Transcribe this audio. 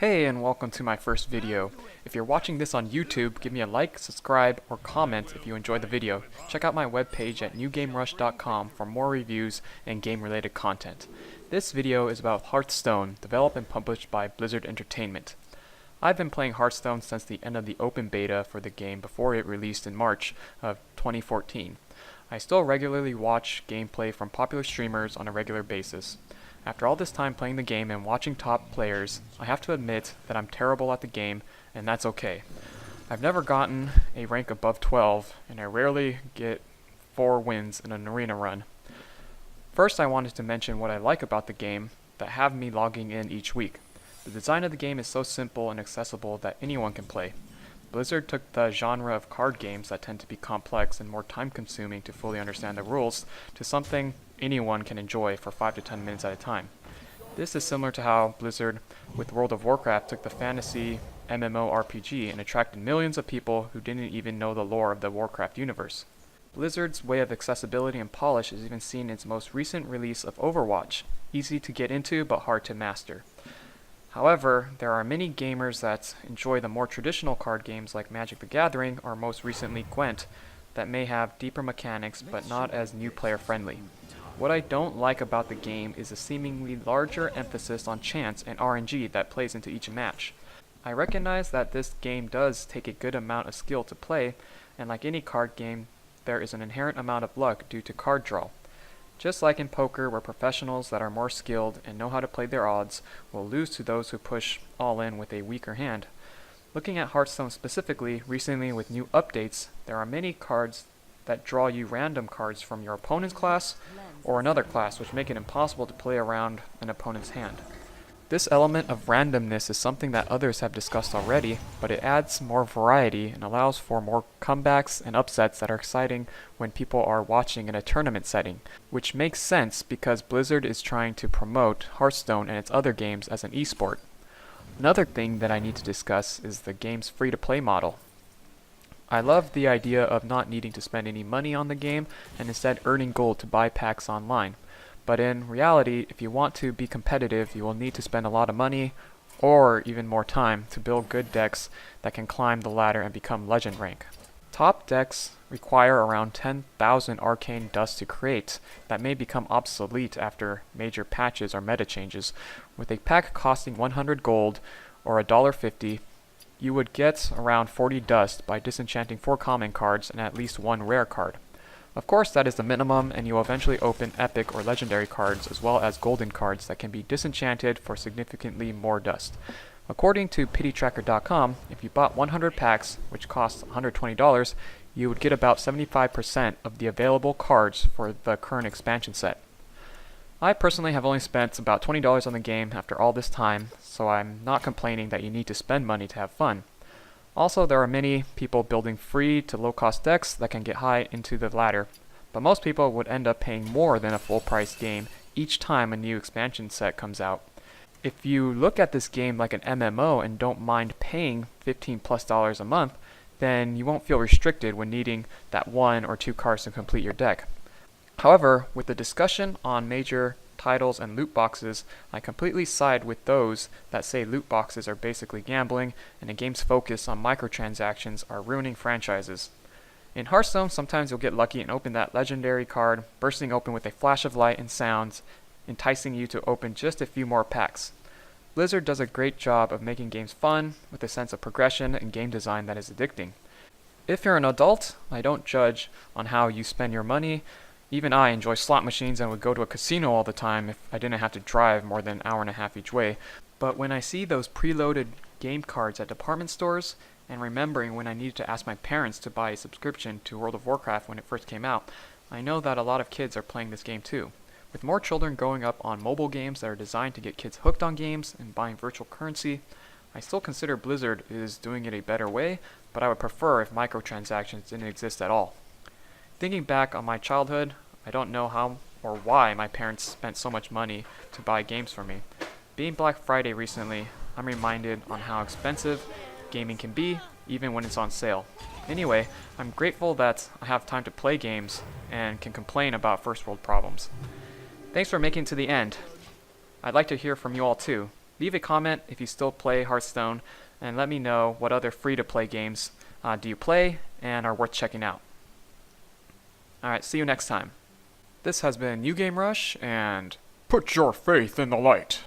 Hey, and welcome to my first video. If you're watching this on YouTube, give me a like, subscribe, or comment if you enjoyed the video. Check out my webpage at newgamerush.com for more reviews and game-related content. This video is about Hearthstone, developed and published by Blizzard Entertainment. I've been playing Hearthstone since the end of the open beta for the game before it released in March of 2014. I still regularly watch gameplay from popular streamers on a regular basis. After all this time playing the game and watching top players, I have to admit that I'm terrible at the game, and that's okay. I've never gotten a rank above 12, and I rarely get 4 wins in an arena run. First, I wanted to mention what I like about the game that have me logging in each week. The design of the game is so simple and accessible that anyone can play. Blizzard took the genre of card games that tend to be complex and more time-consuming to fully understand the rules to something anyone can enjoy for 5 to 10 minutes at a time. This is similar to how Blizzard with World of Warcraft took the fantasy MMORPG and attracted millions of people who didn't even know the lore of the Warcraft universe. Blizzard's way of accessibility and polish is even seen in its most recent release of Overwatch, easy to get into but hard to master. However, there are many gamers that enjoy the more traditional card games like Magic the Gathering or most recently Gwent that may have deeper mechanics but not as new player friendly. What I don't like about the game is a seemingly larger emphasis on chance and RNG that plays into each match. I recognize that this game does take a good amount of skill to play, and like any card game, there is an inherent amount of luck due to card draw. Just like in poker, where professionals that are more skilled and know how to play their odds will lose to those who push all in with a weaker hand. Looking at Hearthstone specifically, recently with new updates, there are many cards that draw you random cards from your opponent's class or another class, which make it impossible to play around an opponent's hand. This element of randomness is something that others have discussed already, but it adds more variety and allows for more comebacks and upsets that are exciting when people are watching in a tournament setting, which makes sense because Blizzard is trying to promote Hearthstone and its other games as an esport. Another thing that I need to discuss is the game's free-to-play model. I love the idea of not needing to spend any money on the game and instead earning gold to buy packs online. But in reality, if you want to be competitive, you will need to spend a lot of money or even more time to build good decks that can climb the ladder and become legend rank. Top decks require around 10,000 arcane dust to create that may become obsolete after major patches or meta changes. With a pack costing 100 gold or $1.50, you would get around 40 dust by disenchanting 4 common cards and at least 1 rare card. Of course, that is the minimum, and you will eventually open epic or legendary cards as well as golden cards that can be disenchanted for significantly more dust. According to pitytracker.com, if you bought 100 packs, which costs $120, you would get about 75% of the available cards for the current expansion set. I personally have only spent about $20 on the game after all this time, so I'm not complaining that you need to spend money to have fun. Also, there are many people building free to low-cost decks that can get high into the ladder, but most people would end up paying more than a full-price game each time a new expansion set comes out. If you look at this game like an MMO and don't mind paying $15+ a month, then you won't feel restricted when needing that 1 or 2 cards to complete your deck. However, with the discussion on major titles and loot boxes, I completely side with those that say loot boxes are basically gambling and a game's focus on microtransactions are ruining franchises. In Hearthstone, sometimes you'll get lucky and open that legendary card, bursting open with a flash of light and sounds, enticing you to open just a few more packs. Blizzard does a great job of making games fun, with a sense of progression and game design that is addicting. If you're an adult, I don't judge on how you spend your money. Even I enjoy slot machines and would go to a casino all the time if I didn't have to drive more than an hour and a half each way. But when I see those preloaded game cards at department stores, and remembering when I needed to ask my parents to buy a subscription to World of Warcraft when it first came out, I know that a lot of kids are playing this game too. With more children growing up on mobile games that are designed to get kids hooked on games and buying virtual currency, I still consider Blizzard is doing it a better way, but I would prefer if microtransactions didn't exist at all. Thinking back on my childhood, I don't know how or why my parents spent so much money to buy games for me. Being Black Friday recently, I'm reminded on how expensive gaming can be, even when it's on sale. Anyway, I'm grateful that I have time to play games and can complain about first world problems. Thanks for making it to the end. I'd like to hear from you all too. leave a comment if you still play Hearthstone, and let me know what other free-to-play games do you play and are worth checking out. Alright, see you next time. This has been New Game Rush, and put your faith in the light.